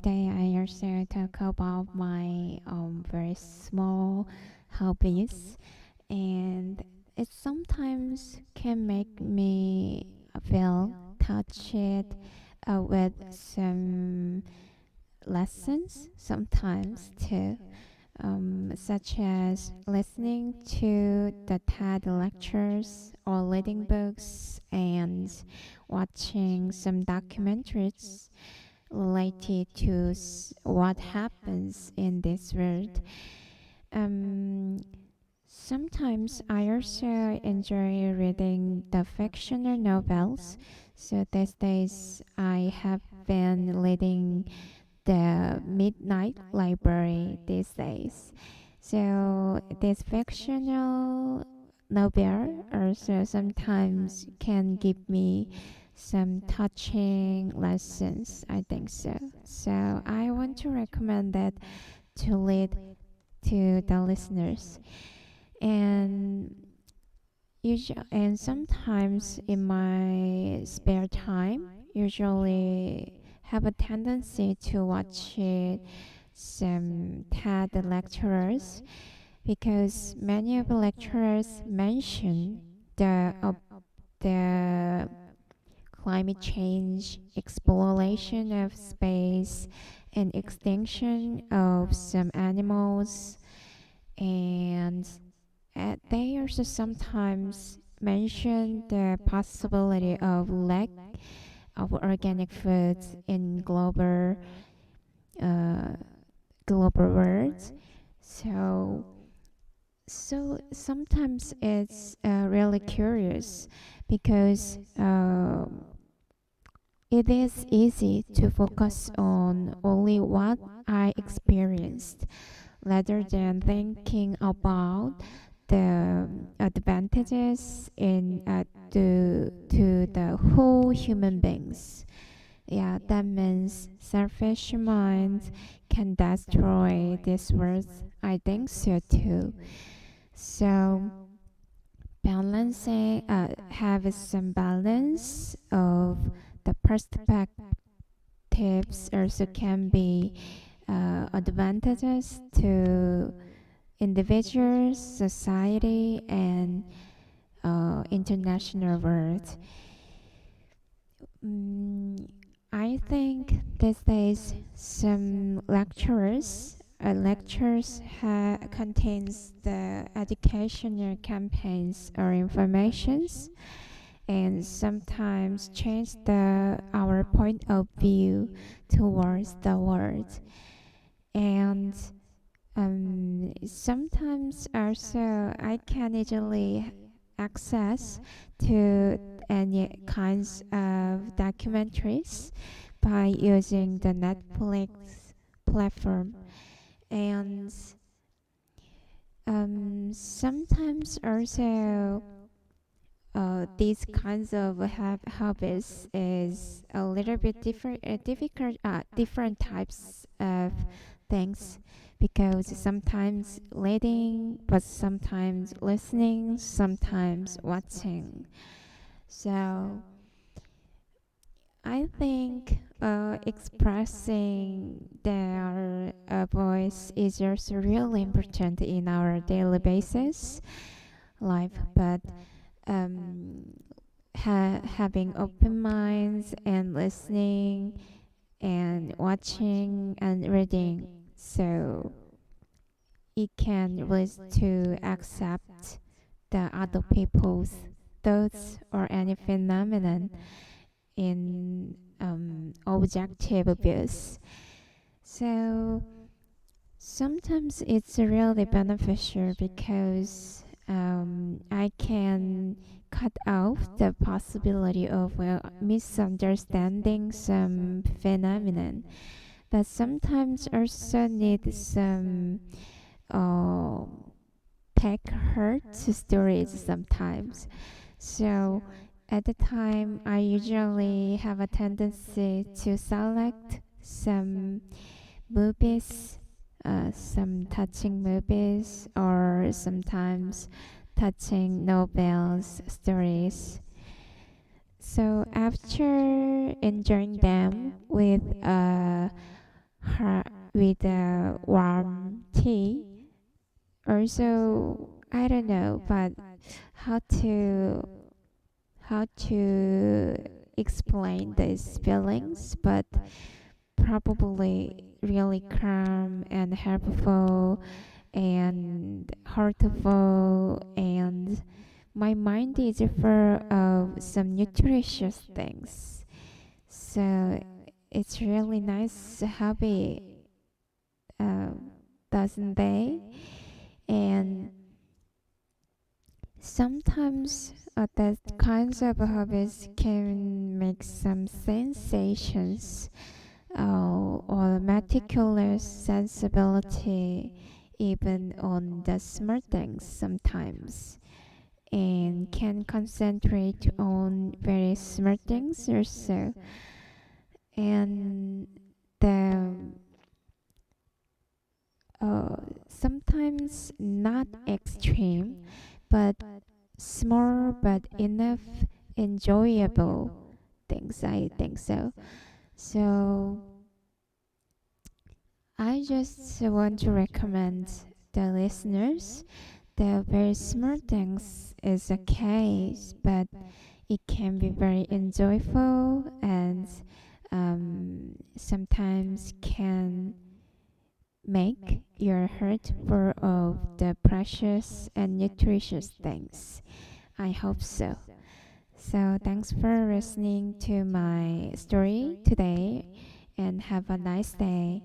today I also talk about my very small hobbies, and it sometimes can make me feel touched with some lessons sometimes too, such as listening to the TED lectures or reading books and watching some documentaries related to what happens in this world. Um, Sometimes I also enjoy reading the fictional novels. So these days I have been reading the Midnight Library these days. So this fictional novel also sometimes can give me some touching lessons. I think so. So I want to recommend that to read to the listeners. And and sometimes in my spare time, usually have a tendency to watch some TED lecturers because many of the lecturers mention the climate change, exploration of space, and extinction of some animals, and they also sometimes mention the possibility of lack of organic foods in uh, global world. So sometimes it's really curious because it is easy to focus on only what I experienced rather than thinking about the advantages in to the whole human beings. Yeah, that means selfish minds can destroy this world. I think so too. So balancing, have some balance of the perspectives also can be advantages to individuals, society, and international world. Mm, I think these days some lectures contains the educational campaigns or informations and sometimes change the our point of view towards the world. And sometimes also I can easily access to any kinds of documentaries by using the Netflix platform. And sometimes also these kinds of hobbies is a little bit difficult, different types of things because sometimes reading, but sometimes listening, sometimes watching. So I think expressing their voice is also really important in our daily basis life, but um, having open minds and listening and watching and reading, so it can lead to accept the other people's thoughts or any phenomenon in objective views. So sometimes it's really beneficial because I can cut off the possibility of misunderstanding some phenomenon, but sometimes also need some uh, tech hurt stories sometimes. So at the time, I usually have a tendency to select some movies, some touching movies, or sometimes touching novels, stories. So after enjoying them with with warm tea. Also, I don't know, but how to how to explain these feelings, but probably really calm and helpful and heartful, and my mind is full of some nutritious things. So it's really nice hobby, uh, doesn't they? And sometimes that kinds of hobbies can make some sensations or meticulous sensibility even on the small things sometimes, and can concentrate on very small things also. And the sometimes not extreme, but small but enough enjoyable things, I think so. So I just want to recommend the listeners that very small things is okay, but it can be very enjoyable, and sometimes can make your heart full of the precious and nutritious things. I hope so. So, thanks for listening to my story today, and have a nice day.